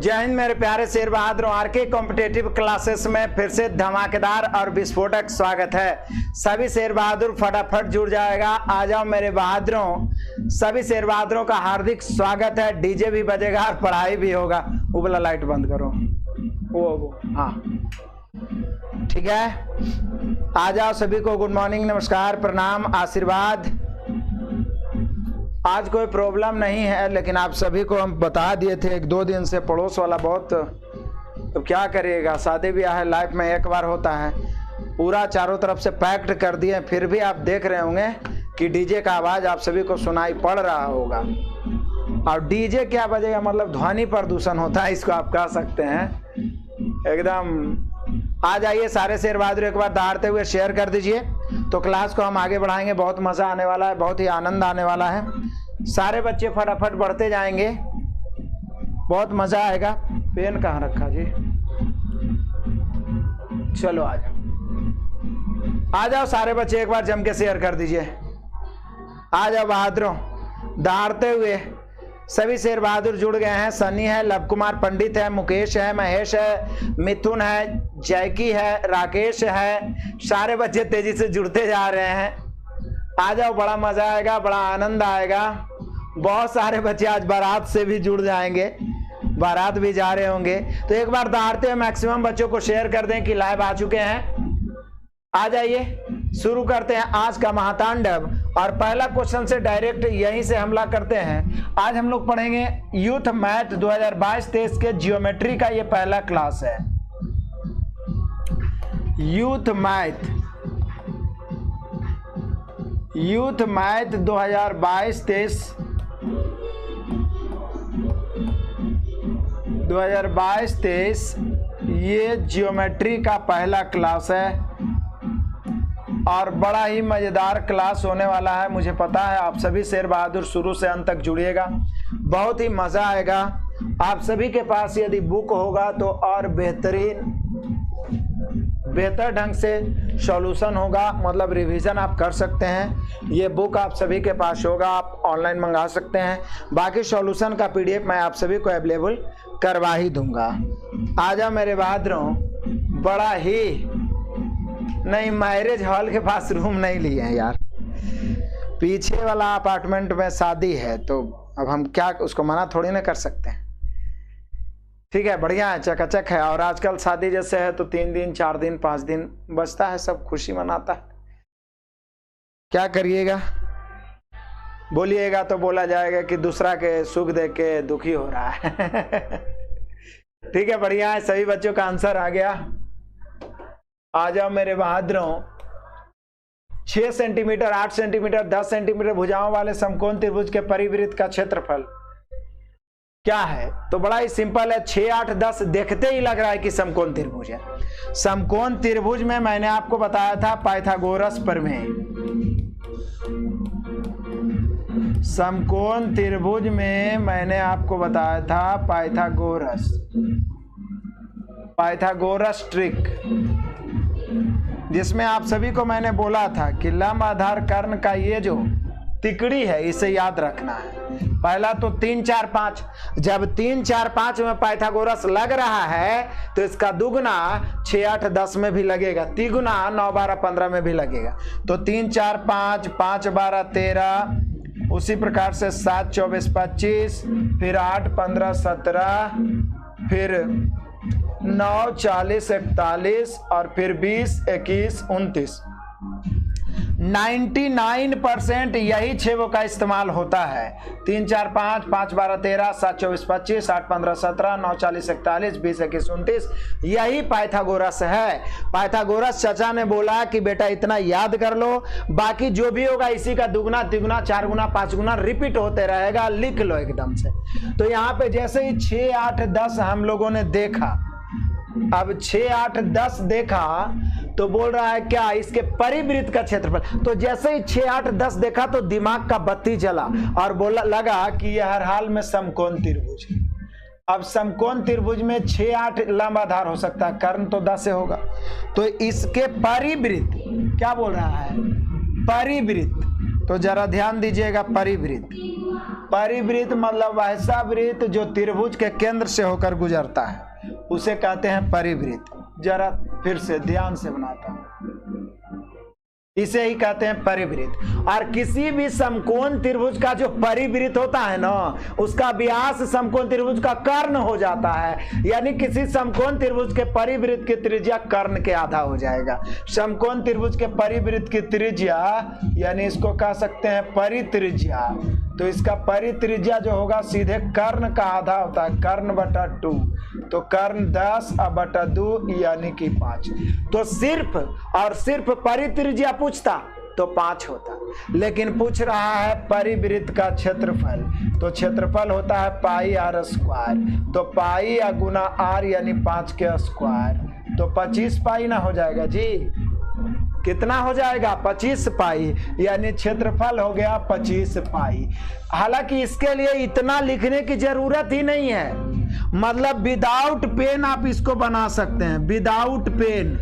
जय हिंद मेरे प्यारे Sher Bahadur. R K competitive classes में फिर से धमाकेदार और विस्फोटक स्वागत है। सभी शेर बहादुर फटाफट जुड़ जाएगा। आ जाओ मेरे बहादुरों, सभी शेर बहादुरों का हार्दिक स्वागत है। डीजे भी बजेगा और पढ़ाई भी होगा। वो वाला लाइट बंद करो, वो हाँ ठीक है। आ जाओ सभी को गुड मॉर्निंग, नमस्कार, प्रणाम, आशीर्वाद। आज कोई प्रॉब्लम नहीं है, लेकिन आप सभी को हम बता दिए थे एक दो दिन से। पड़ोस वाला बहुत, तो क्या करिएगा, शादी ब्याह लाइफ में एक बार होता है। पूरा चारों तरफ से पैक्ड कर दिए, फिर भी आप देख रहे होंगे कि डीजे का आवाज़ आप सभी को सुनाई पड़ रहा होगा। और डीजे क्या बजेगा, मतलब ध्वनि प्रदूषण होता है, इसको आप कह सकते हैं एकदम। आ जाइए सारे शेर बहादुर, एक बार दहाड़ते हुए शेयर कर दीजिए तो क्लास को हम आगे बढ़ाएंगे। बहुत मज़ा आने वाला है, बहुत ही आनंद आने वाला है। सारे बच्चे फटाफट बढ़ते जाएंगे, बहुत मज़ा आएगा। पेन कहाँ रखा जी? चलो आ जाओ, आ जाओ सारे बच्चे, एक बार जम के शेयर कर दीजिए। आ जाओ बहादुरों, दहाड़ते हुए सभी शेर बहादुर जुड़ गए हैं। सनी है, लव कुमार पंडित है, मुकेश है, महेश है, मिथुन है, जैकी है, राकेश है। सारे बच्चे तेजी से जुड़ते जा रहे हैं। आ जाओ, बड़ा मजा आएगा, बड़ा आनंद आएगा। बहुत सारे बच्चे आज बारात से भी जुड़ जाएंगे, बारात भी जा रहे होंगे। तो एक बार दहाड़ते हुए मैक्सिमम बच्चों को शेयर कर दें कि लाइव आ चुके हैं। आ जाइए, शुरू करते हैं आज का महातांडव। और पहला क्वेश्चन से डायरेक्ट यहीं से हमला करते हैं। आज हम लोग पढ़ेंगे यूथ मैथ 2022-23 के जियोमेट्री का ये पहला क्लास है। यूथ मैथ 2022-23 ये जियोमेट्री का पहला क्लास है और बड़ा ही मज़ेदार क्लास होने वाला है। मुझे पता है आप सभी शेर बहादुर शुरू से अंत तक जुड़िएगा, बहुत ही मज़ा आएगा। आप सभी के पास यदि बुक होगा तो और बेहतर ढंग से सॉल्यूशन होगा, मतलब रिवीजन आप कर सकते हैं। ये बुक आप सभी के पास होगा, आप ऑनलाइन मंगा सकते हैं। बाकी सॉल्यूशन का PDF मैं आप सभी को अवेलेबल करवा ही दूंगा। आ जाओ मेरे बहादुरों, बड़ा ही नहीं, मैरिज हॉल के पास रूम नहीं लिए हैं यार, पीछे वाला अपार्टमेंट में शादी है, तो अब हम क्या उसको मना थोड़ी ना कर सकते हैं। ठीक है, बढ़िया है, चकाचक है। और आजकल शादी जैसे है तो 3 दिन 4 दिन 5 दिन बचता है, सब खुशी मनाता है। क्या करिएगा, बोलिएगा तो बोला जाएगा कि दूसरा के सुख देख के दुखी हो रहा है। ठीक है, बढ़िया है, सभी बच्चों का आंसर आ गया। आ जाओ मेरे बहादुरों, 6 सेंटीमीटर, 8 सेंटीमीटर, 10 सेंटीमीटर भुजाओं वाले समकोण त्रिभुज के परिवृत्त का क्षेत्रफल क्या है? तो बड़ा ही सिंपल है, 6, 8, 10 देखते ही लग रहा है कि समकोण त्रिभुज है। समकोण त्रिभुज में मैंने आपको बताया था पाइथागोरस प्रमेय। समकोण त्रिभुज में मैंने आपको बताया था पाइथागोरस ट्रिक, जिसमें आप सभी को मैंने बोला था कि लंब आधार कर्ण का ये जो तिकड़ी है इसे याद रखना है। पहला तो 3, 4, 5, जब 3, 4, 5 में पाइथागोरस लग रहा है तो इसका दुगुना 6, 8, 10 में भी लगेगा, तिगुना 9, 12, 15 में भी लगेगा। तो 3, 4, 5, 5, 12, 13, उसी प्रकार से 7, 24, 25, फिर 8, 15, 17, फिर 9, 40, 41 और फिर 20, 21, 29। 99% यही छेवों का इस्तेमाल होता है। 3, 4, 5, 5, 12, 13, 7, 24, 25, 8, 15, 17, 9, 40, 41, 20, 21, 29, यही पाइथागोरस है। पाइथागोरस चाचा ने बोला कि बेटा इतना याद कर लो, बाकी जो भी होगा इसी का दुगुना, तिगुना, 4 गुना, 5 गुना रिपीट होते रहेगा, लिख लो एकदम से। तो यहाँ पे जैसे ही 6, 8, 10 हम लोगों ने देखा, अब 6, 8, 10 देखा तो बोल रहा है क्या, इसके परिवृत्त का क्षेत्रफल। तो जैसे ही 6, 8, 10 देखा तो दिमाग का बत्ती जला और बोला लगा कि यह हर हाल में समकोण त्रिभुज है। अब समकोण त्रिभुज में 6, 8 लंब आधार हो सकता है, कर्ण तो 10 से होगा। तो इसके परिवृत्त, क्या बोल रहा है, परिवृत्त, तो जरा ध्यान दीजिएगा, परिवृत्त परिवृत्त मतलब वैसा वृत्त जो त्रिभुज के केंद्र से होकर गुजरता है उसे कहते हैं परिवृत्त। जरा फिर से ध्यान से बनाता हूं, इसे ही कहते हैं परिवृत्त। और किसी भी समकोण त्रिभुज का जो परिवृत्त होता है ना, उसका व्यास समकोण त्रिभुज का कर्ण हो जाता है। यानी किसी समकोण त्रिभुज के परिवृत्त की त्रिज्या कर्ण के आधा हो जाएगा। समकोण त्रिभुज के परिवृत्त की त्रिज्या यानी इसको कह सकते हैं परित्रिज्या। तो इसका परित्रिज्या जो होगा सीधे कर्ण का आधा होता है, कर्ण बटा 2। तो कर्ण 10 बटा 2 यानी कि 5। तो सिर्फ और सिर्फ परित्रिज्या पूछता तो 5 होता, लेकिन पूछ रहा है परिवृत्त का क्षेत्रफल। तो क्षेत्रफल होता है पाई आर स्क्वायर। तो पाई या गुना आर यानी 5 के स्क्वायर। तो 25 पाई ना हो जाएगा जी। कितना हो जाएगा? 25 पाई, यानी क्षेत्रफल हो गया 25 पाई। हालांकि इसके लिए इतना लिखने की जरूरत ही नहीं है, मतलब विदाउट पेन आप इसको बना सकते हैं। विदाउट पेन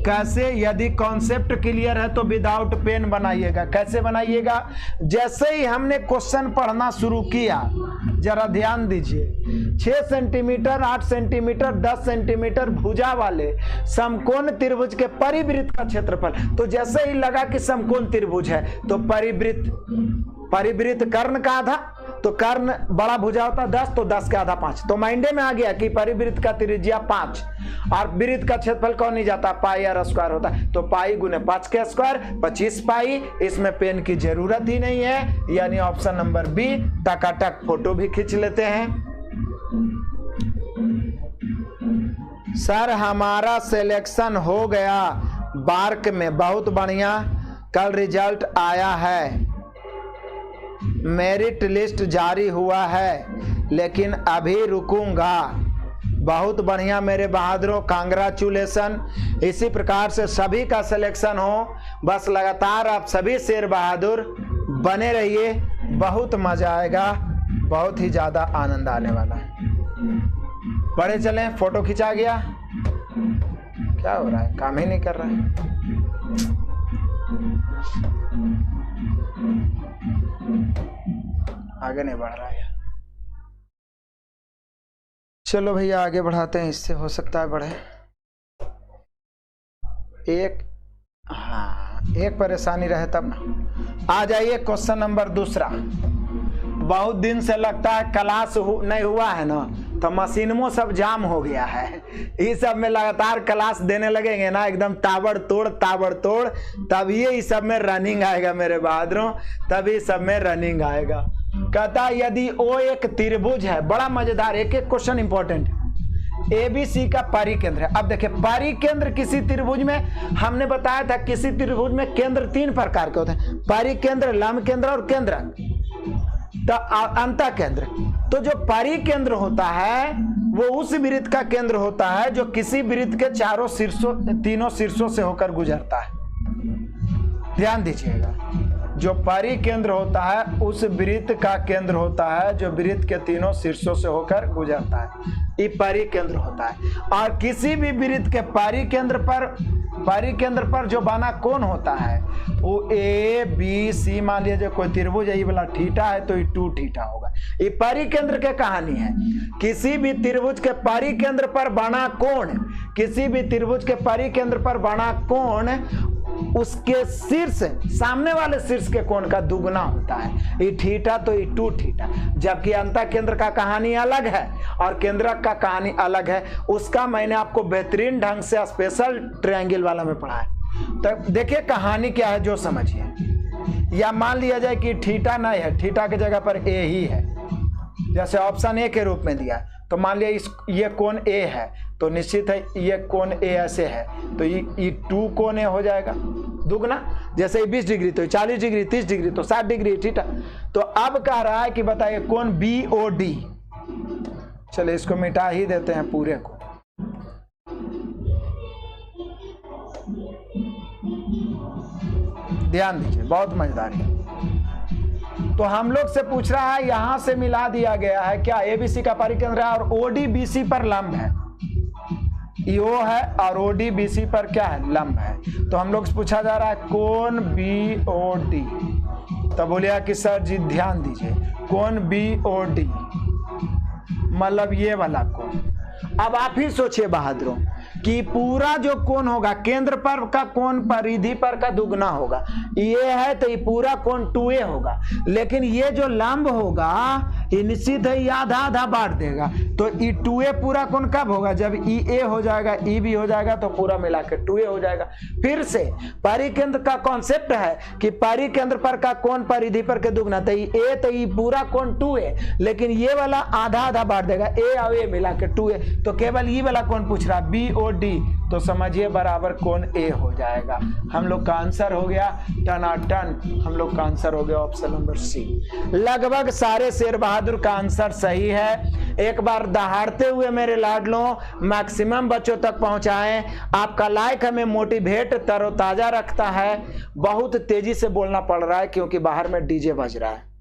कैसे? यदि कॉन्सेप्ट क्लियर है तो विदाउट पेन बनाइएगा। कैसे बनाइएगा? जैसे ही हमने क्वेश्चन पढ़ना शुरू किया, जरा ध्यान दीजिए, 6 सेंटीमीटर, 8 सेंटीमीटर, 10 सेंटीमीटर भुजा वाले समकोण त्रिभुज के परिवृत्त का क्षेत्रफल। तो जैसे ही लगा कि समकोण त्रिभुज है तो परिवृत्त कर्ण का आधा, तो कर्ण बड़ा भुजा होता 10, तो 10 का आधा 5। तो माइंडे में आ गया कि परिवृत्त का त्रिज्या 5 और वृत्त का क्षेत्रफल कौन नहीं जाता? पाई आर स्क्वायर होता है। तो पाई गुने 5 के स्क्वायर 25 पाई। इसमें पेन की जरूरत ही नहीं है, यानी ऑप्शन नंबर बी। टकाटक फोटो भी खींच लेते हैं। सर हमारा सिलेक्शन हो गया बार्क में, बहुत बढ़िया, कल रिजल्ट आया है, मेरिट लिस्ट जारी हुआ है, लेकिन अभी रुकूंगा। बहुत बढ़िया मेरे बहादुरों, कांग्रेचुलेसन। इसी प्रकार से सभी का सिलेक्शन हो, बस लगातार आप सभी शेर बहादुर बने रहिए। बहुत मजा आएगा, बहुत ही ज्यादा आनंद आने वाला है। बड़े चलें, फोटो खिंचा गया। क्या हो रहा है? काम ही नहीं कर रहा है। आगे नहीं बढ़ रहा है। चलो भैया आगे बढ़ाते हैं, इससे हो सकता है बढ़े। एक परेशानी रहे तब ना। आ जाइए क्वेश्चन नंबर दूसरा। बहुत दिन से लगता है क्लास नहीं हुआ है ना, तो मशीनों सब जाम हो गया है। इस सब में लगातार क्लास देने लगेंगे ना, एकदम ताबड़तोड़, तभी इस सब में रनिंग आएगा मेरे बहादुरों, तभी सब में रनिंग आएगा। कहता यदि ओ एक त्रिभुज है, बड़ा मजेदार, एक एक क्वेश्चन इंपॉर्टेंट है। ABC का परिकेंद्र है। अब देखिए परिकेंद्र किसी त्रिभुज में, हमने बताया था किसी त्रिभुज में केंद्र 3 प्रकार के होते हैं, परिकेंद्र, लंब केंद्र और केंद्रक, तो अंतः केंद्र। तो जो परिकेंद्र होता है वो उस वृत्त का केंद्र होता है जो किसी वृत्त के तीनों शीर्षों से होकर गुजरता है। ध्यान दीजिएगा, जो परिकेंद्र होता है उस वृत्त का केंद्र होता है जो वृत्त के तीनों शीर्षों से होकर गुजरता है, ये परिकेंद्र होता है। और किसी भी वृत्त के परिकेंद्र पर जो बना कोण होता है वो ABC, मान लीजिए कोई त्रिभुज है, ये वाला थीटा है तो ये 2 थीटा होगा। ये परिकेंद्र के कहानी है। किसी भी त्रिभुज के परिकेंद्र पर बना कोण, किसी भी त्रिभुज के परिकेंद्र पर बना कोण उसके शीर्ष, सामने वाले शीर्ष के कोण का दुगुना होता है। ये थीटा तो ये 2 थीटा। जबकि अंतः केंद्र का कहानी अलग है और केंद्रक का कहानी अलग है। उसका मैंने आपको बेहतरीन ढंग से स्पेशल ट्रायंगल वाला में पढ़ा है। तो देखिए कहानी क्या है जो समझिए। या मान लिया जाए कि थीटा नहीं है, थीटा की जगह पर ए ही है, जैसे ऑप्शन ए के रूप में दिया। तो मान लिया ये कोण ए है, तो निश्चित है ये कोण ए ऐसे है, तो ये 2 कोण ए हो जाएगा दुगना। जैसे 20 डिग्री तो 40 डिग्री, 30 डिग्री तो 60 डिग्री थीटा। तो अब कह रहा है कि बताइए कोण BOD। चलिए इसको मिटा ही देते हैं पूरे को। ध्यान दीजिए, बहुत मजेदार है। तो हम लोग से पूछ रहा है, यहां से मिला दिया गया है क्या ABC का परिकेंद्र है और OD BC पर लंब है। EO है और OD BC पर क्या है? लंब है। तो हम लोग से पूछा जा रहा है कोण BOD। तब बोलिए कि सर जी ध्यान दीजिए, कोण BOD, मतलब ये वाला कोण। अब आप ही सोचिए बहादुरों कि पूरा जो कोण होगा केंद्र पर का कोण परिधि पर का दुगना होगा, ये है तो ये पूरा कोण 2a होगा, लेकिन ये जो लंब होगा ये निश्चित है ये आधा आधा बांट देगा, तो ये 2a पूरा कोण कब होगा, जब EA हो जाएगा EB हो जाएगा तो पूरा मिला के 2a हो जाएगा। फिर से परिकेंद्र का कॉन्सेप्ट है कि परिकेंद्र पर का कोण परिधि पर के दुगना, तो ये तो ये पूरा कोण 2a, लेकिन ये वाला आधा आधा बांट देगा, a और a मिला के 2a, तो केवल ये वाला कोण पूछ रहा BOD, तो समझिए बराबर कोण A हो जाएगा। हम लोग का आंसर हो गया टनाटन, हम लोग का आंसर हो गया ऑप्शन नंबर C। लगभग सारे शेर बहादुर का आंसर सही है। एक बार दहाड़ते हुए मेरे लाडलों मैक्सिमम बच्चों तक पहुंचाएं। आपका लाइक हमें मोटिवेट तरोताजा रखता है। बहुत तेजी से बोलना पड़ रहा है क्योंकि बाहर में डीजे बज रहा है।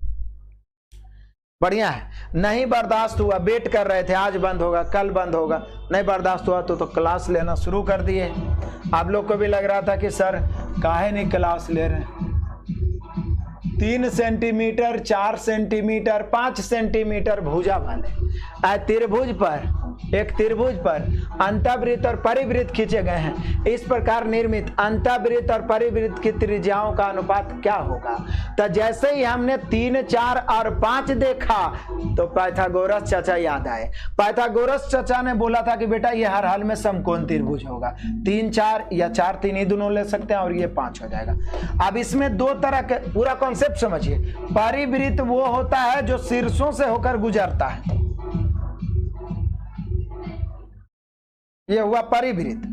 बढ़िया है, नहीं बर्दाश्त हुआ, वेट कर रहे थे आज बंद होगा कल बंद होगा, नहीं बर्दाश्त हुआ तो क्लास लेना शुरू कर दिए। आप लोग को भी लग रहा था कि सर काहे नहीं क्लास ले रहे हैं। 3 सेंटीमीटर 4 सेंटीमीटर 5 सेंटीमीटर भुजा वाले त्रिभुज पर, एक त्रिभुज पर अंतःवृत्त और परिवृत्त खींचे गए हैं। इस प्रकार निर्मित अंतःवृत्त और परिवृत्त की त्रिज्याओं का अनुपात क्या होगा। तो जैसे ही हमने 3, 4 और 5 देखा तो पाइथागोरस चाचा याद आए। पाइथागोरस चाचा ने बोला था कि बेटा ये हर हाल में समकोण त्रिभुज होगा, 3, 4 या 4, 3 ही दोनों ले सकते हैं और ये 5 हो जाएगा। अब इसमें 2 तरह के पूरा कॉन्सेप्ट समझिए। परिवृत्त वो होता है जो शीर्षों से होकर गुजरता है, ये हुआ परिवृत्त।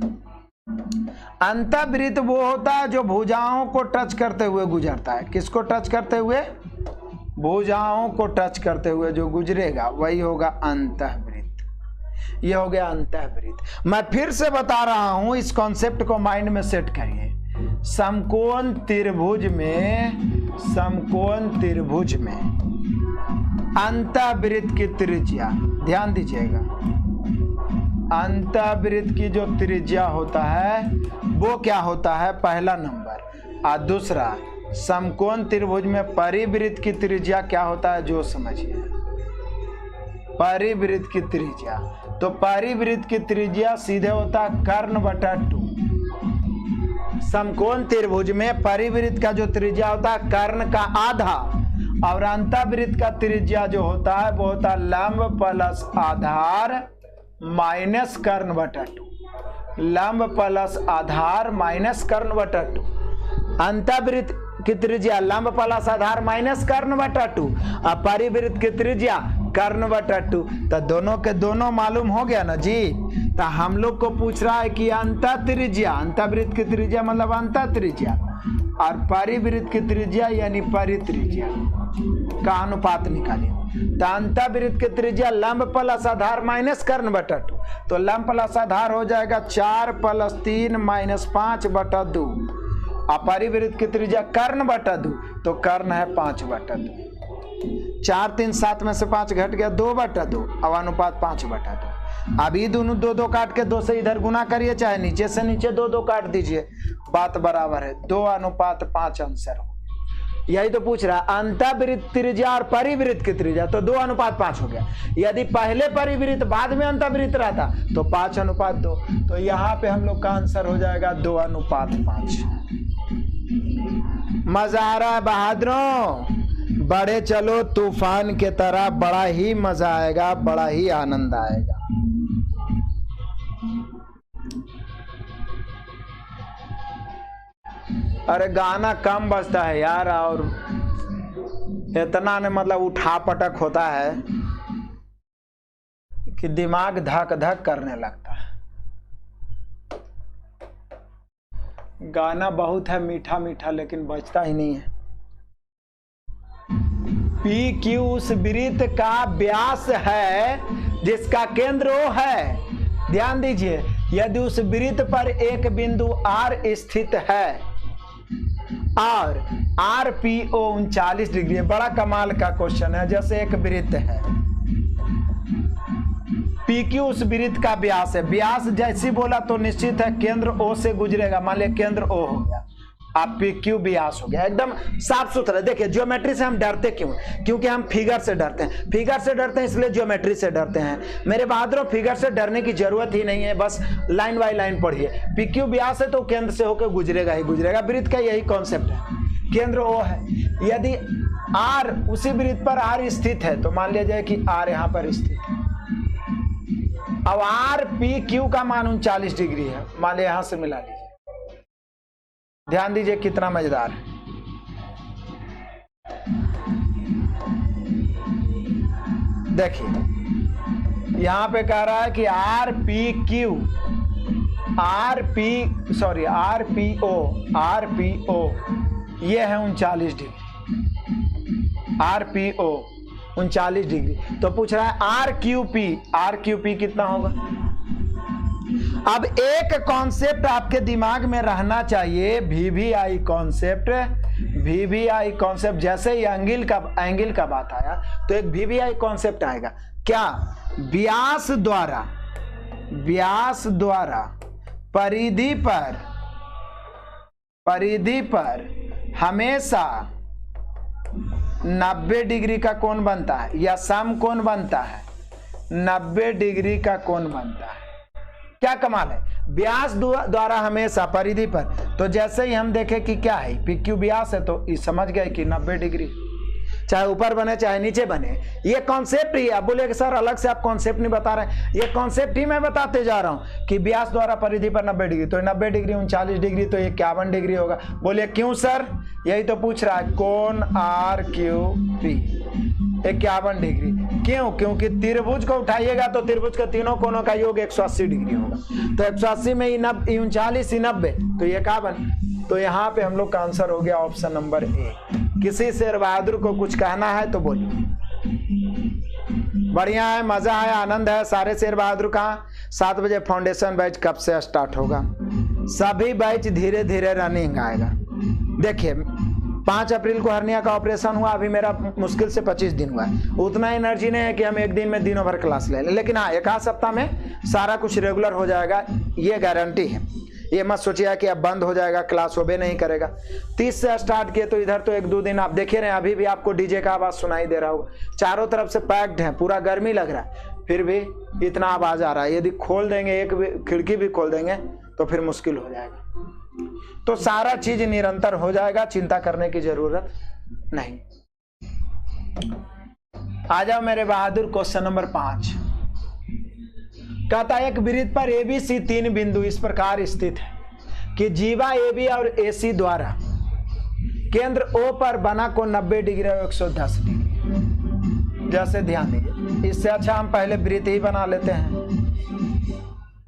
अंतःवृत्त वो होता है जो भुजाओं को टच करते हुए गुजरता है। किसको टच करते हुए? भुजाओं को टच करते हुए जो गुजरेगा वही होगा अंतःवृत्त। ये हो गया अंतःवृत्त। मैं फिर से बता रहा हूं, इस कॉन्सेप्ट को माइंड में सेट करिए। समकोण त्रिभुज में, समकोण त्रिभुज में अंतःवृत्त की त्रिज्या, ध्यान दीजिएगा, अंतःवृत्त की जो त्रिज्या होता है वो क्या होता है, पहला नंबर। और दूसरा समकोण त्रिभुज में परिवृत्त की त्रिज्या क्या होता है, जो समझिए परिवृत्त की त्रिज्या। तो परिवृत्त की त्रिज्या सीधे होता है कर्ण बटा 2। समकोण त्रिभुज में परिवृत्त का जो त्रिज्या होता है कर्ण का आधा, और अंतःवृत्त का त्रिज्या जो होता है वो होता है लंब प्लस आधार माइनस कर्ण बटा 2। लंब प्लस आधार माइनस कर्ण बटा 2। अंतःवृत्त की त्रिज्या लंब प्लस आधार माइनस कर्ण बटा 2 और परिवृत्त की त्रिज्या कर्ण बटा 2। तो दोनों के दोनों मालूम हो गया ना जी। तो हम लोग को पूछ रहा है कि अंतः त्रिज्या, अंतःवृत्त की त्रिज्या मतलब अंतः त्रिज्या, और परिवृत्त की त्रिज्या यानी परित्रिज्या का अनुपात निकालिए। तो अंतःवृत्त की त्रिज्या लंब प्लस आधार माइनस कर्ण बटा 2, तो लंब प्लस आधार हो जाएगा 4 + 3 - 5 बटा 2, और परिवृत्त की त्रिज्या कर्ण बटा 2, तो कर्ण है 5 बटा 2। 4, 3, 7 में से 5 घट गया 2 बटा 2, अब अनुपात 5 बटा 2। अभी दोनों 2 काट के 2 से इधर गुना करिए, चाहे नीचे से नीचे 2 काट दीजिए, बात बराबर है। 2:5 आंसर हो। यही तो पूछ रहा है अंतःवृत्त त्रिज्या और परिवृत्त की त्रिज्या, तो 2:5 हो गया। यदि पहले परिवृत्त बाद में अंतःवृत्त रहता तो 5:2, तो यहाँ पे हम लोग का आंसर हो जाएगा 2:5। मजा आ रहा है बहादुरों? बड़े चलो तूफान के तरह, बड़ा ही मजा आएगा, बड़ा ही आनंद आएगा। अरे गाना कम बजता है यार, और इतना ने मतलब उठा पटक होता है कि दिमाग धक धक करने लगता है। गाना बहुत है मीठा मीठा, लेकिन बजता ही नहीं है। PQ उस वृत्त का व्यास है जिसका केंद्र O है। ध्यान दीजिए, यदि उस वृत्त पर एक बिंदु R स्थित है और RPO 39 डिग्री है। बड़ा कमाल का क्वेश्चन है। जैसे एक वृत्त है, PQ उस वृत्त का व्यास है। व्यास जैसी बोला तो निश्चित है केंद्र O से गुजरेगा। मान लिया केंद्र O हो गया, आप PQ व्यास हो गया, एकदम साफ सुथरा। देखिए ज्योमेट्री से हम डरते क्यों? क्योंकि हम फिगर से डरते हैं, फिगर से डरते हैं इसलिए ज्योमेट्री से डरते हैं। मेरे बहादुरों फिगर से डरने की जरूरत ही नहीं है, बस लाइन बाय लाइन पढ़िए। PQ व्यास है तो केंद्र से होकर गुजरेगा ही गुजरेगा। वृत्त का यही कॉन्सेप्ट है, केंद्र O है। यदि R उसी वृत्त पर R स्थित है तो मान लिया जाए कि R यहाँ पर स्थित है। अब RPQ का मान 39 डिग्री है, मान लिया यहां से मिला लीजिए। ध्यान दीजिए कितना मजेदार है। देखिए यहां पे कह रहा है कि RPO ये है 39 डिग्री। RPO 39 degree. तो पूछ रहा है RQP कितना होगा? अब एक कॉन्सेप्ट आपके दिमाग में रहना चाहिए, VVI कॉन्सेप्ट। जैसे ही एंगल का बात आया तो एक VVI कॉन्सेप्ट आएगा। क्या? व्यास द्वारा परिधि पर हमेशा 90 डिग्री का कोण बनता है या समकोण बनता है, 90 डिग्री का कोण बनता है। क्या कमाल है, व्यास द्वारा हमेशा परिधि पर। तो जैसे ही हम देखें कि क्या है PQ व्यास है तो समझ गए कि 90 डिग्री, चाहे ऊपर बने चाहे नीचे बने। ये कॉन्सेप्ट ही। आप बोले कि सर अलग से आप कॉन्सेप्ट नहीं बता रहे हैं, ये कॉन्सेप्ट ही मैं बताते जा रहा हूं कि व्यास द्वारा परिधि पर 90 डिग्री, तो 90 डिग्री 39 डिग्री तो 51 डिग्री होगा। बोलिए क्यों सर? यही तो पूछ रहा है, कोण RQP 51 डिग्री। क्यों? क्योंकि त्रिभुज को उठाइएगा तो त्रिभुज के तीनों कोणों का योग 180 डिग्री होगा। तो 180 में 39 90 तो 51। तो यहाँ पे हम लोग का आंसर हो गया ऑप्शन नंबर A। किसी शेर बहादुर को कुछ कहना है तो बोलिए। बढ़िया है, मजा है, आनंद है। सारे शेर बहादुर कहाँ? 7 बजे फाउंडेशन बैच कब से स्टार्ट होगा? सभी बैच धीरे धीरे रनिंग आएगा। देखिए 5 अप्रैल को हर्निया का ऑपरेशन हुआ, अभी मेरा मुश्किल से 25 दिन हुआ है। उतना एनर्जी नहीं है कि हम एक दिन में दिनों भर क्लास ले लें, लेकिन हाँ 1 सप्ताह में सारा कुछ रेगुलर हो जाएगा, ये गारंटी है। ये मत सोचिए कि अब बंद हो जाएगा, क्लास होबे नहीं करेगा। 30 से स्टार्ट किए तो इधर तो 1-2 दिन आप देखे रहे, अभी भी आपको डीजे का आवाज सुनाई दे रहा होगा। चारों तरफ से पैक्ड है, पूरा गर्मी लग रहा है, फिर भी इतना आवाज आ रहा है। यदि खोल देंगे, एक खिड़की भी खोल देंगे तो फिर मुश्किल हो जाएगा। तो सारा चीज निरंतर हो जाएगा, चिंता करने की जरूरत नहीं। आ जाओ मेरे बहादुर, क्वेश्चन नंबर 5 कहता है एक वृत्त पर ABC 3 बिंदु इस प्रकार स्थित है कि जीवा AB और AC द्वारा केंद्र O पर बना कोण 90 डिग्री और 110 डिग्री। जैसे ध्यान दीजिए, इससे अच्छा हम पहले वृत्त ही बना लेते हैं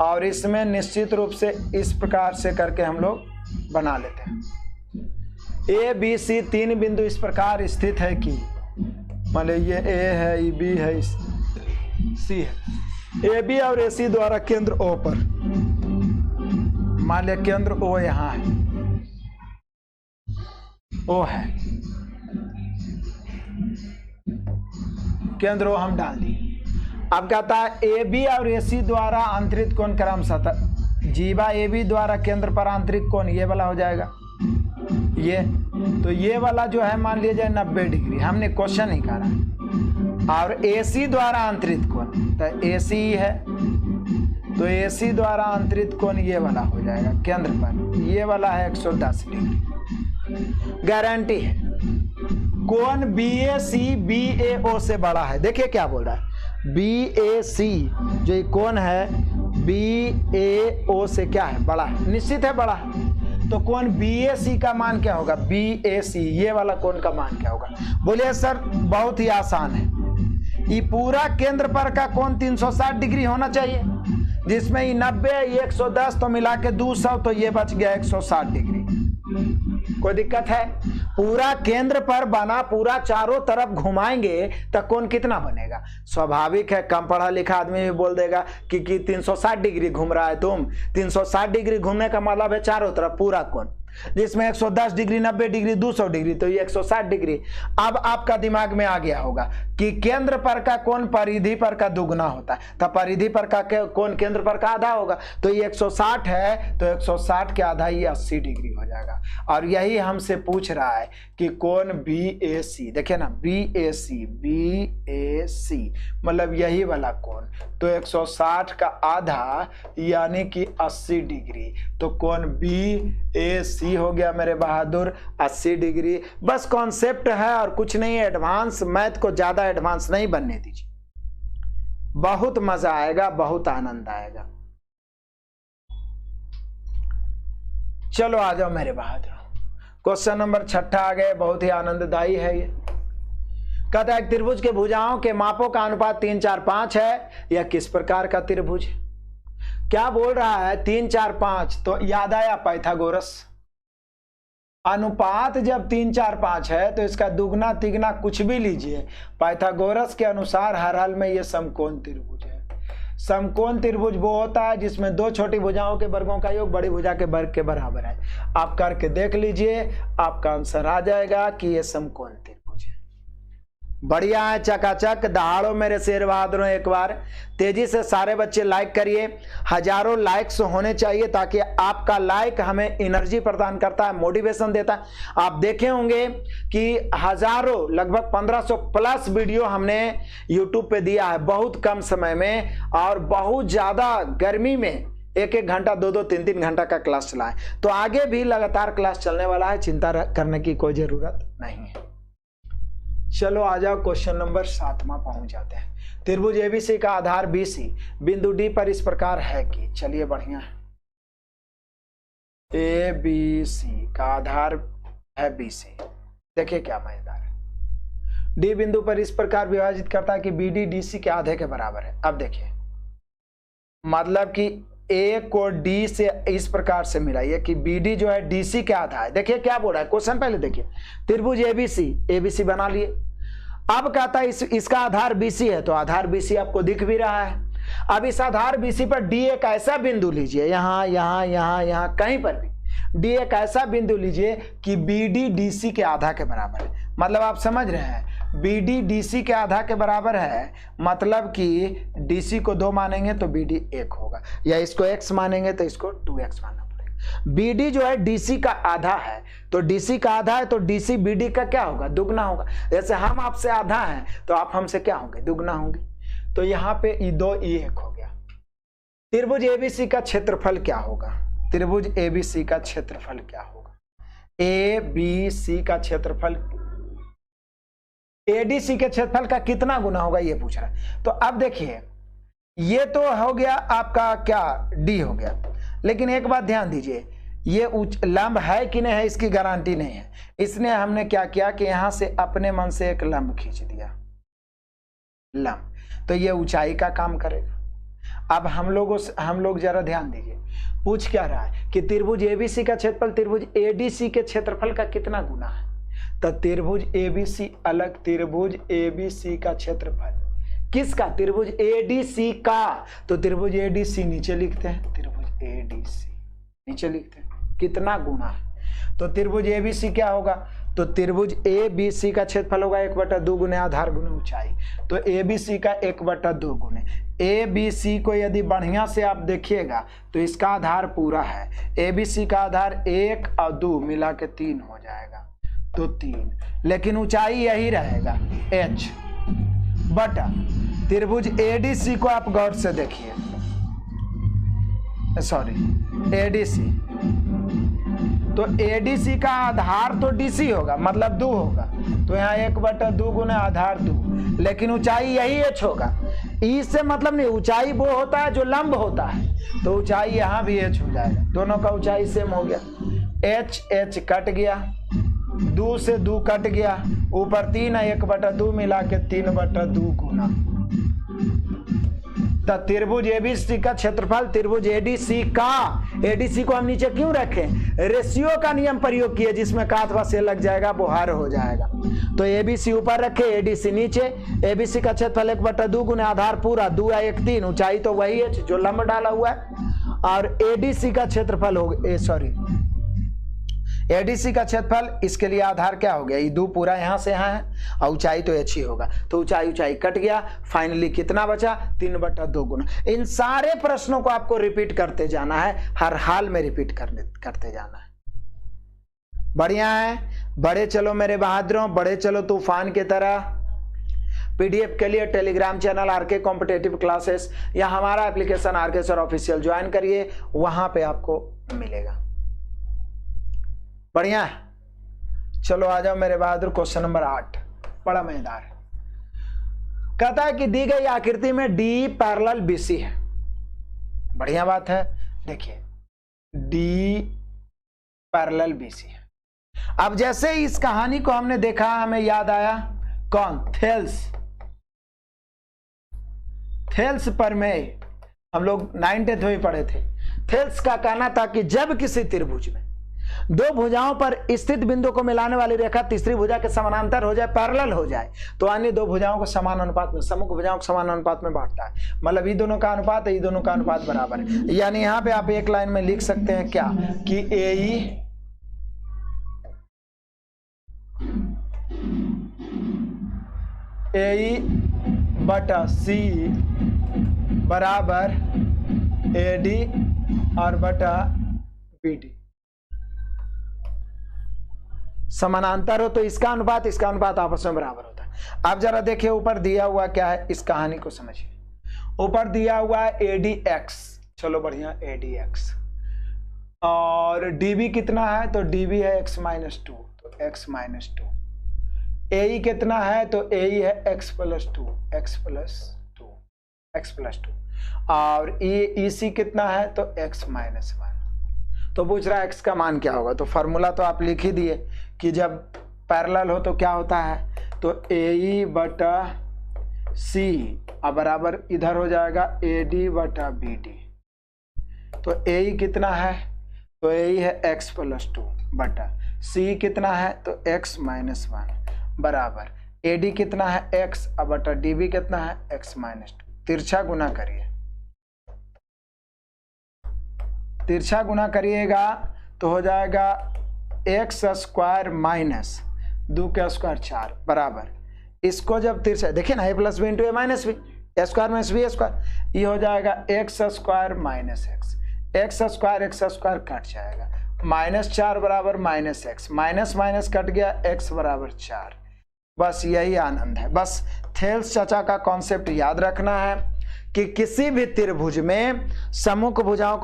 और इसमें निश्चित रूप से इस प्रकार से करके हम लोग बना लेते हैं। ABC 3 बिंदु इस प्रकार स्थित है कि मान लो ये A है, ये B है, C है। AB और AC द्वारा केंद्र O पर, मान लिया केंद्र O यहां है, O है, केंद्र O हम डाल दिए। अब कहता है AB और AC द्वारा अंतरित कोण क्रमशः, जीवा AB द्वारा केंद्र पर आंतरिक कोण ये वाला हो जाएगा, ये तो ये वाला जो है मान लिया जाए 90 डिग्री, हमने क्वेश्चन ही करा। और AC द्वारा अंतरित कोण तो AC है, तो AC द्वारा अंतरित कोण ये वाला हो जाएगा केंद्र पर, ये वाला है 110 डिग्री। गारंटी है कोण BAC BAO से बड़ा है। देखिए क्या बोल रहा है, BAC जो ये कोण है BAO से क्या है, बड़ा है, निश्चित है बड़ा है। तो कोण BAC का मान क्या होगा, BAC ये वाला कोण का मान क्या होगा? बोलिए सर बहुत ही आसान है, ये पूरा केंद्र पर का कोण 360 डिग्री होना चाहिए, जिसमें ये 90 ये 110 तो मिला के 200, तो ये बच गया 160 डिग्री। कोई दिक्कत है? पूरा केंद्र पर बना, पूरा चारों तरफ घुमाएंगे तो कोण कितना बनेगा? स्वाभाविक है कम पढ़ा लिखा आदमी भी बोल देगा कि 360 डिग्री घूम रहा है तुम। 360 डिग्री घूमने का मतलब है चारों तरफ पूरा कोण। जिसमें 110 डिग्री, 90 डिग्री, 200 डिग्री, तो ये 160 डिग्री। अब आपका दिमाग में आ गया होगा कि केंद्र पर का कोण परिधि पर का दुगना होता है, तो परिधि पर का कोण केंद्र पर का आधा होगा, तो ये 160 है, तो 160 के आधा ये 80 डिग्री हो जाएगा। और यही हमसे पूछ रहा है कि कोण BAC, देखिए ना, BAC मतलब यही वाला कोण, तो 160 का आधा यानी कि 80 डिग्री, तो कोण BAC हो गया मेरे बहादुर 80 डिग्री। बस कॉन्सेप्ट है और कुछ नहीं है। एडवांस मैथ को ज्यादा एडवांस नहीं बनने दीजिए, बहुत मजा आएगा, बहुत आनंद आएगा। चलो आ जाओ मेरे बहादुर, क्वेश्चन नंबर 6 आ गए, बहुत ही आनंददायी है ये। कहता है त्रिभुज के भुजाओं के मापों का अनुपात 3, 4, 5 है, यह किस प्रकार का त्रिभुज है? क्या बोल रहा है? 3, 4, 5, तो याद आया पाइथागोरस। अनुपात जब 3, 4, 5 है तो इसका दुगना तिगना कुछ भी लीजिए, पाइथागोरस के अनुसार हर हाल में यह समकोण त्रिभुज है। समकोण त्रिभुज वो होता है जिसमें दो छोटी भुजाओं के वर्गों का योग बड़ी भुजा के वर्ग के बराबर है। आप करके देख लीजिए, आपका आंसर आ जाएगा कि यह समकोण त्रिभुज है। बढ़िया है, चकाचक। दहाड़ो मेरे शेर बहादुरों, एक बार तेजी से सारे बच्चे लाइक करिए। हजारों लाइक्स होने चाहिए ताकि आपका लाइक हमें एनर्जी प्रदान करता है, मोटिवेशन देता है। आप देखे होंगे कि हजारों, लगभग 1500 प्लस वीडियो हमने यूट्यूब पे दिया है बहुत कम समय में, और बहुत ज्यादा गर्मी में 1-1 घंटा, 2-2, 3-3 घंटा का क्लास चला है। तो आगे भी लगातार क्लास चलने वाला है, चिंता करने की कोई जरूरत नहीं है। चलो आ जाओ, क्वेश्चन नंबर 7वां पहुंच जाते हैं। त्रिभुज ABC का आधार BC बिंदु D पर इस प्रकार है कि, चलिए बढ़िया है, ABC का आधार है BC। देखिए क्या मजेदार है, D बिंदु पर इस प्रकार विभाजित करता है कि BD DC के आधे के बराबर है। अब देखिए, मतलब कि A को D से इस प्रकार से मिलाइए कि BD जो है DC के आधा है। देखिए क्या बोल रहा है क्वेश्चन, पहले देखिए, त्रिभुज ABC बना लिए। अब कहता है इसका आधार BC है, तो आधार BC आपको दिख भी रहा है। अब इस आधार BC पर D एक ऐसा बिंदु लीजिए, यहां यहां यहां यहां कहीं पर भी D एक ऐसा बिंदु लीजिए कि BD DC के आधा के बराबर है। मतलब आप समझ रहे हैं, BD DC के आधा के बराबर है, मतलब कि DC को 2 मानेंगे तो BD 1 होगा, या इसको x मानेंगे तो इसको 2x मानना पड़ेगा। BD जो है DC का आधा है, तो DC का आधा है तो DC BD का क्या होगा? दुगना होगा। जैसे हम आपसे आधा हैं तो आप हमसे क्या होंगे? दुगना होंगे। तो यहाँ पे E2 E1 हो गया। त्रिभुज ABC का क्षेत्रफल क्या होगा? त्रिभुज ABC का क्षेत्रफल क्या होगा? ABC का क्षेत्रफल ADC के क्षेत्रफल का कितना गुना होगा, ये पूछ रहा है। तो अब देखिए, ये तो हो गया आपका क्या, D हो गया, लेकिन एक बात ध्यान दीजिए, ये लंब है कि नहीं है इसकी गारंटी नहीं है। इसने हमने क्या किया कि यहां से अपने मन से एक लंब खींच दिया, लंब, तो ये ऊंचाई का काम करेगा। अब हम लोग जरा ध्यान दीजिए, पूछ क्या रहा है कि त्रिभुज ABC का क्षेत्रफल त्रिभुज ADC के क्षेत्रफल का कितना गुना है। तो त्रिभुज ABC अलग, त्रिभुज ABC का क्षेत्रफल किसका? त्रिभुज ADC का। तो त्रिभुज ADC नीचे लिखते हैं, त्रिभुज ADC नीचे लिखते हैं कितना गुना है। तो त्रिभुज ABC क्या होगा? तो त्रिभुज ABC का क्षेत्रफल होगा 1/2 गुने आधार गुने ऊंचाई। तो ABC का 1/2 गुने, ABC को यदि बढ़िया से आप देखिएगा तो इसका आधार पूरा है, ABC का आधार 1 और 2 मिला के 3 हो जाएगा, तो 3, लेकिन ऊंचाई यही रहेगा h बटा त्रिभुज ADC को आप गौर से देखिए, सॉरी ADC, तो ADC का आधार तो DC होगा, मतलब 2 होगा, तो यहाँ 1/2 गुने आधार 2, लेकिन ऊंचाई यही h होगा। ई से मतलब नहीं, ऊंचाई वो होता है जो लंब होता है, तो ऊंचाई यहाँ भी h हो जाएगा, दोनों का ऊंचाई सेम हो गया। h कट गया, 2 से 2 कट गया, ऊपर 3 है, 1/2 मिला के 3/2 गुना। तो त्रिभुज ABC का क्षेत्रफल त्रिभुज ADC का, ADC को हम नीचे क्यों रखें? रेशियो का नियम प्रयोग किए, जिसमें कात से लग जाएगा वो हर हो जाएगा। तो ABC ऊपर रखे, ADC नीचे। ABC का क्षेत्रफल 1/2 गुने आधार पूरा, 2 या 1 3, ऊंचाई तो वही है जो लंब डाला हुआ है। और ADC का क्षेत्रफल हो, सॉरी एडीसी का क्षेत्रफल, इसके लिए आधार क्या हो गया, ये 2 पूरा यहां से यहां है और ऊंचाई तो h ही होगा, तो ऊंचाई कट गया, फाइनली कितना बचा 3/2 गुना। इन सारे प्रश्नों को आपको रिपीट करते जाना है, हर हाल में रिपीट करते जाना है। बढ़िया है, बड़े चलो मेरे बहादुरों, बड़े चलो तूफान की तरह। पीडीएफ के लिए Telegram channel RK competitive classes या हमारा application RK sir official join करिए, वहां पे आपको मिलेगा। बढ़िया है, चलो आ जाओ मेरे बहादुर, क्वेश्चन नंबर 8 बड़ा मजेदार है। कहता है कि दी गई आकृति में डी पैरेलल बीसी है। बढ़िया बात है, देखिए डी पैरेलल बीसी है। अब जैसे इस कहानी को हमने देखा, हमें याद आया कौन, थेल्स प्रमेय, हम लोग 9th में पढ़े थे। थेल्स का कहना था कि जब किसी त्रिभुज में 2 भुजाओं पर स्थित बिंदु को मिलाने वाली रेखा तीसरी भुजा के समानांतर हो जाए, पैरेलल हो जाए, तो अन्य 2 भुजाओं को समान अनुपात में, सम्मुख भुजाओं को समान अनुपात में बांटता है। मतलब ये दोनों का अनुपात है, ये दोनों का अनुपात बराबर है। यानी यहां पे आप एक लाइन में लिख सकते हैं क्या कि ए बटा सी बराबर AD और बटा BD। समानांतर हो तो इसका अनुपात आपस में बराबर होता है। अब जरा देखिए ऊपर दिया हुआ क्या है, इस कहानी को समझिए। ऊपर दिया हुआ है ADX, चलो बढ़िया ADX, और DB कितना है, तो DB है x-2, तो x-2। AE कितना है, तो AE है x+2, और EC कितना है, तो x-1। तो पूछ रहा है x का मान क्या होगा, तो फॉर्मूला तो आप लिख ही दिए कि जब पैरेलल हो तो क्या होता है, तो AE बटा C अब बराबर इधर हो जाएगा AD बटा BD। तो AE कितना है, तो AE है x+2 बटा C कितना है, तो x-1 बराबर AD कितना है x अब बटा DB कितना है x-2। तिरछा गुना करिए, तिरछा गुना करिएगा तो हो जाएगा x² माइनस 2 का स्क्वायर 4 बराबर, इसको जब तिरछा देखिए ना, a + b × a minus b, a² - b², ये हो जाएगा x² माइनस x² कट जाएगा, -4 बराबर -x, माइनस कट गया, x बराबर 4। बस यही आनंद है। बस थेल्स चाचा का कॉन्सेप्ट याद रखना है कि किसी भी त्रिभुज में सम्मुख भुजाओं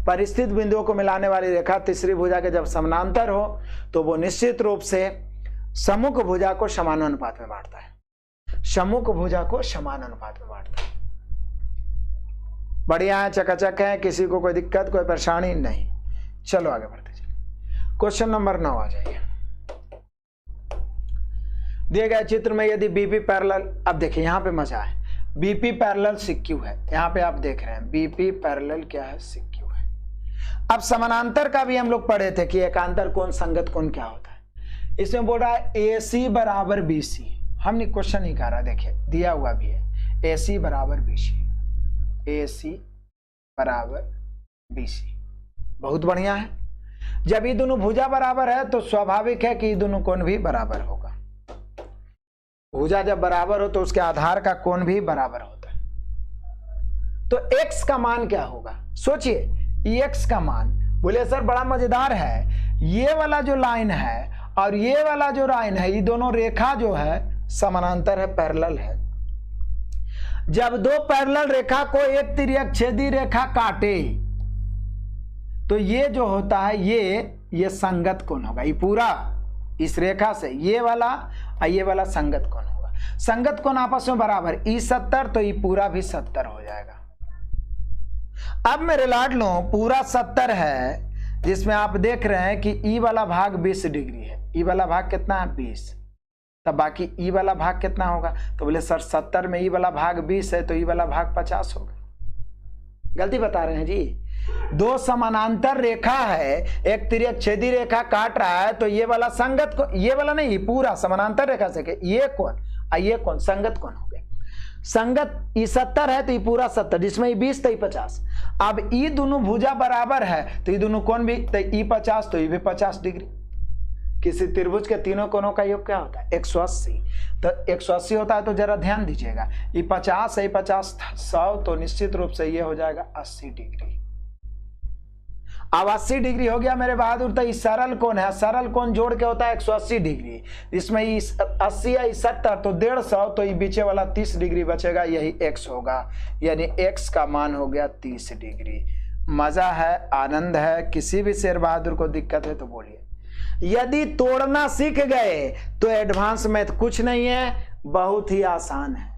पर स्थित बिंदुओं को मिलाने वाली रेखा तीसरी भुजा के जब समानांतर हो तो वो निश्चित रूप से सम्मुख भुजा को समान अनुपात में बांटता है, सम्मुख भुजा को समान अनुपात में बांटता है। बढ़िया है, चकाचक है, किसी को कोई दिक्कत कोई परेशानी नहीं। चलो आगे बढ़ते चलिए, क्वेश्चन नंबर 9 आ जाइए। दिए गए चित्र में यदि बीपी पैरेलल, अब देखिए यहां पे मजा है, बीपी पैरेलल सिक्यू है, यहां पे आप देख रहे हैं बीपी पैरेलल क्या है, सिक्यू है। अब समानांतर का भी हम लोग पढ़े थे कि एकांतर कोण संगत कोण क्या होता है। इसमें बोल रहा है AC बराबर BC, हमने क्वेश्चन नहीं कहा रहा, देखिए दिया हुआ भी है AC बराबर BC, AC बराबर BC। बहुत बढ़िया है, जब ये दोनों भुजा बराबर है तो स्वाभाविक है कि ये दोनों कोण भी बराबर होगा। भुजा जब बराबर हो तो उसके आधार का कोण भी बराबर होता है। तो x का मान क्या होगा, सोचिए x का मान। बोले सर बड़ा मजेदार है, ये वाला जो लाइन है और ये वाला जो लाइन है, ये दोनों रेखा जो है समानांतर है, पैरेलल है। जब 2 पैरेलल रेखा को एक तिर्यक छेदी रेखा काटे तो ये जो होता है ये संगत कोण होगा। ये पूरा इस रेखा से ये वाला और ये वाला संगत कोण होगा। संगत कोण आपस में बराबर, ई 70 तो ये पूरा भी 70 हो जाएगा। अब मेरे लाडलों पूरा 70 है, जिसमें आप देख रहे हैं कि ई वाला भाग 20 डिग्री है, ई वाला भाग कितना है 20, तब बाकी ई वाला भाग कितना होगा, तो बोले सर 70 में ई वाला भाग 20 है तो ई वाला भाग 50 होगा। गलती बता रहे हैं जी, 2 समानांतर रेखा है, एक तिर्यक छेदी रेखा काट रहा है तो ये वाला संगत को, ये वाला नहीं पूरा समानांतर रेखा से ये कोण और ये कोण संगत कोण हो गए। संगत ई 70 है तो ये पूरा 70, जिसमें ये 20 तो ये 50। अब ये दोनों भुजा बराबर है तो ये दोनों कोण भी, तो ये 50 तो ये भी 50 डिग्री। किसी त्रिभुज के तीनों कोणों का योग क्या होता है? 180। तो 180 होता है तो जरा ध्यान दीजिएगा, ये 50 है, 50 100, तो निश्चित रूप से ये हो जाएगा 80 डिग्री। अब 80 डिग्री हो गया मेरे बहादुर। तो ये सरल कोण है, सरल कोण जोड़ के होता है 180 डिग्री। इसमें ये 80 है 70 तो 150, तो ये बीचे वाला 30 डिग्री बचेगा, यही x होगा, यानी x का मान हो गया 30 डिग्री। मजा है, आनंद है। किसी भी शेर बहादुर को दिक्कत है तो बोलिए। यदि तोड़ना सीख गए तो एडवांस मैथ कुछ नहीं है, बहुत ही आसान है।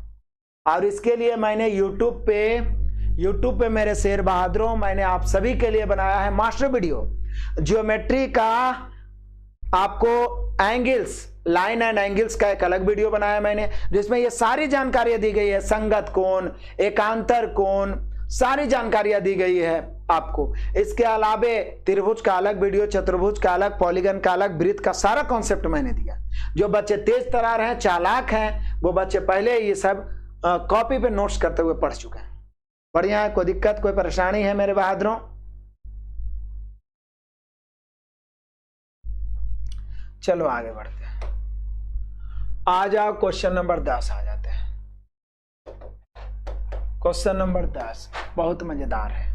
और इसके लिए मैंने यूट्यूब पे मेरे शेर बहादुरों, मैंने आप सभी के लिए बनाया है मास्टर वीडियो। ज्योमेट्री का आपको एंगल्स, लाइन एंड एंगल्स का एक अलग वीडियो बनाया मैंने, जिसमें ये सारी जानकारियां दी गई है। संगत कोण, एकांतर कोण, सारी जानकारियां दी गई है आपको। इसके अलावे त्रिभुज का अलग वीडियो, चतुर्भुज का अलग, पॉलीगन का अलग, वृत्त का सारा कॉन्सेप्ट मैंने दिया। जो बच्चे तेज तरार हैं, चालाक हैं, वो बच्चे पहले ये सब कॉपी पे नोट्स करते हुए पढ़ चुके हैं। बढ़िया है, कोई दिक्कत कोई परेशानी है मेरे बहादुरों? चलो आगे बढ़ते हैं। आ जाओ क्वेश्चन नंबर 10 आ जाते हैं। क्वेश्चन नंबर 10 बहुत मजेदार है।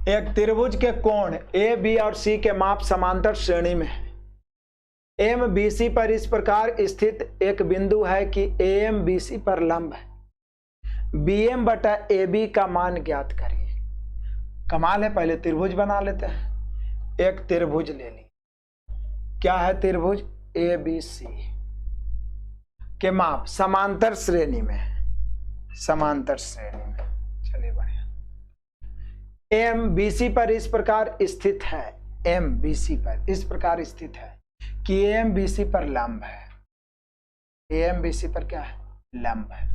एक त्रिभुज के कोण ए बी और सी के माप समांतर श्रेणी में है। एम बी सी पर इस प्रकार स्थित एक बिंदु है कि एम बी सी पर लंब है। बी एम बटा ए बी का मान ज्ञात करिए। कमाल है, पहले त्रिभुज बना लेते हैं। एक त्रिभुज ले ली, क्या है त्रिभुज? ए बी सी के माप समांतर श्रेणी में है, समांतर श्रेणी में। चलिए बढ़िया। एम बी सी पर इस प्रकार स्थित है, एम बी सी पर इस प्रकार स्थित है कि एम बी सी पर लंब है। एम बी सी पर क्या है? लंब है।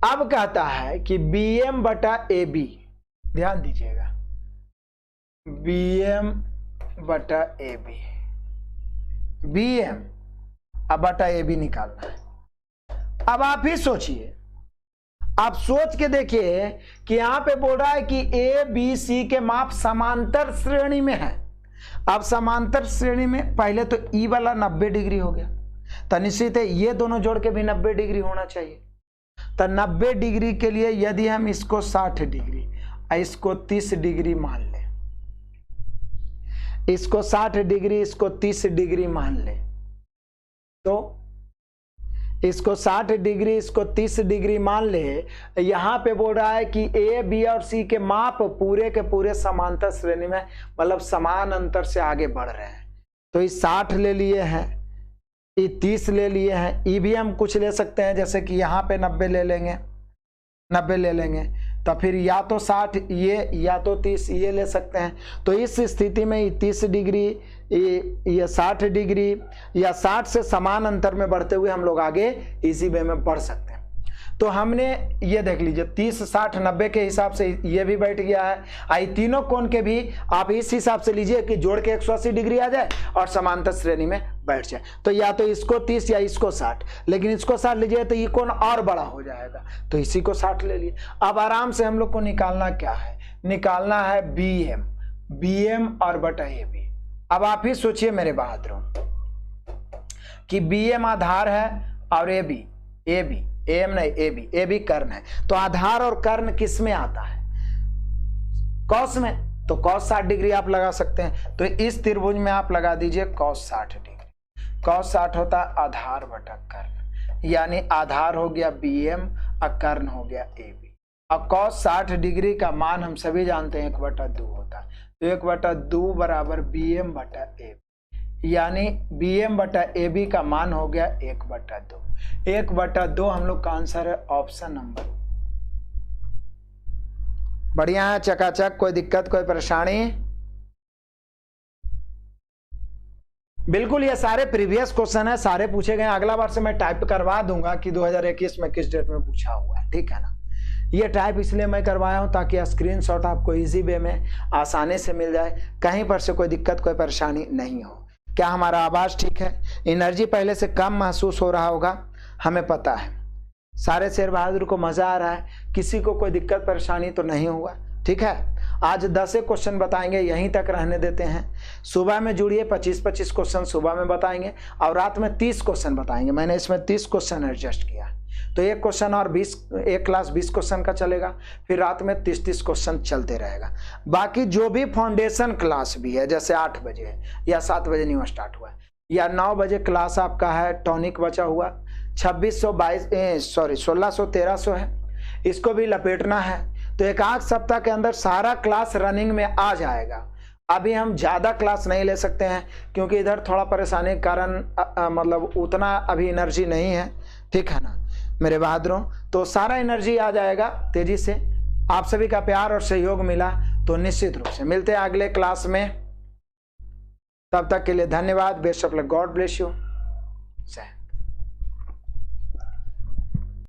अब कहता है कि बी एम बटा ए बी, ध्यान दीजिएगा, बी एम बटा ए बी, बी एम अब बटा ए बी निकालना है। अब आप ही सोचिए, आप सोच के देखिए कि यहां पे बोल रहा है कि ए बी सी के माप समांतर श्रेणी में है। अब समांतर श्रेणी में पहले तो ई वाला 90 डिग्री हो गया, तो निश्चित है ये दोनों जोड़ के भी 90 डिग्री होना चाहिए। तो 90 डिग्री के लिए यदि हम इसको 60 डिग्री, इसको 30 डिग्री मान लें, इसको 60 डिग्री, इसको 30 डिग्री मान लें, तो इसको 60 डिग्री, इसको 30 डिग्री मान ले। यहां पे बोल रहा है कि ए बी और सी के माप पूरे के पूरे समांतर श्रेणी में, मतलब समान अंतर से आगे बढ़ रहे हैं। तो ये 60 ले लिए हैं, ये 30 ले लिए हैं, ये भी हम कुछ ले सकते हैं, जैसे कि यहाँ पे 90 ले लेंगे, 90 ले लेंगे, तो फिर या तो 60 ये, या तो 30 ये ले सकते हैं। तो इस स्थिति में ये 30 डिग्री, ये 60 डिग्री, या 60 से समान अंतर में बढ़ते हुए हम लोग आगे इसी वे में बढ़ सकते हैं। तो हमने ये देख लीजिए 30, 60, 90 के हिसाब से ये भी बैठ गया है। आई तीनों कोण के भी आप इस हिसाब से लीजिए कि जोड़ के 180 डिग्री आ जाए और समांतर श्रेणी में बैठ जाए। तो या तो इसको 30 या इसको 60, लेकिन इसको 60 लीजिए तो ये कोण और बड़ा हो जाएगा, तो इसी को 60 ले लिए। अब आराम से हम लोग को निकालना क्या है? निकालना है बी एम और बटा ए बी। अब आप ही सोचिए मेरे बहादुरों कि बी एम आधार है और ए बी एम नहीं, ए बी कर्ण है। तो आधार और कर्ण किस में आता है? कॉस में। तो कॉस 60 डिग्री आप लगा सकते हैं। तो इस त्रिभुज में आप लगा दीजिए कॉस 60 डिग्री। कॉस 60 होता है आधार बटा कर्ण, यानी आधार हो गया बी एम और कर्ण हो गया ए बी। और कॉस 60 डिग्री का मान हम सभी जानते हैं 1/2 होता है। तो 1/2 बराबर बी एम बटा ए बी, यानी बी एम बटा ए बी का मान हो गया 1/2। 1/2 हम लोग का आंसर है ऑप्शन नंबर। बढ़िया है, चकाचक, कोई दिक्कत कोई परेशानी? बिल्कुल, ये सारे प्रीवियस क्वेश्चन है, सारे पूछे गए। अगला बार से मैं टाइप करवा दूंगा कि 2021 में किस डेट में पूछा हुआ है, ठीक है ना। ये टाइप इसलिए मैं करवाया हूं ताकि स्क्रीनशॉट आपको इजी वे में आसानी से मिल जाए, कहीं पर से कोई दिक्कत कोई परेशानी नहीं हो। क्या हमारा आवाज ठीक है? एनर्जी पहले से कम महसूस हो रहा होगा? हमें पता है। सारे शेर बहादुर को मजा आ रहा है, किसी को कोई दिक्कत परेशानी तो नहीं हुआ? ठीक है, आज 10 क्वेश्चन बताएंगे, यहीं तक रहने देते हैं। सुबह में जुड़िए, 25-25 क्वेश्चन सुबह में बताएंगे और रात में 30 क्वेश्चन बताएंगे। मैंने इसमें 30 क्वेश्चन एडजस्ट किया, तो एक क्वेश्चन और 1 क्लास 20 क्वेश्चन का चलेगा, फिर रात में 30-30 क्वेश्चन चलते रहेगा। बाकी जो भी फाउंडेशन क्लास भी है, जैसे 8 बजे है या 7 बजे न्यू स्टार्ट हुआ है या 9 बजे क्लास आपका है, टॉनिक बचा हुआ 161300 है, इसको भी लपेटना है। तो एक आध सप्ताह के अंदर सारा क्लास रनिंग में आ जाएगा। अभी हम ज़्यादा क्लास नहीं ले सकते हैं क्योंकि इधर थोड़ा परेशानी के कारण मतलब उतना अभी एनर्जी नहीं है, ठीक है ना मेरे बहादुरों। तो सारा एनर्जी आ जाएगा तेजी से। आप सभी का प्यार और सहयोग मिला तो निश्चित रूप से मिलते हैं अगले क्लास में। तब तक के लिए धन्यवाद। Best of luck, God bless you.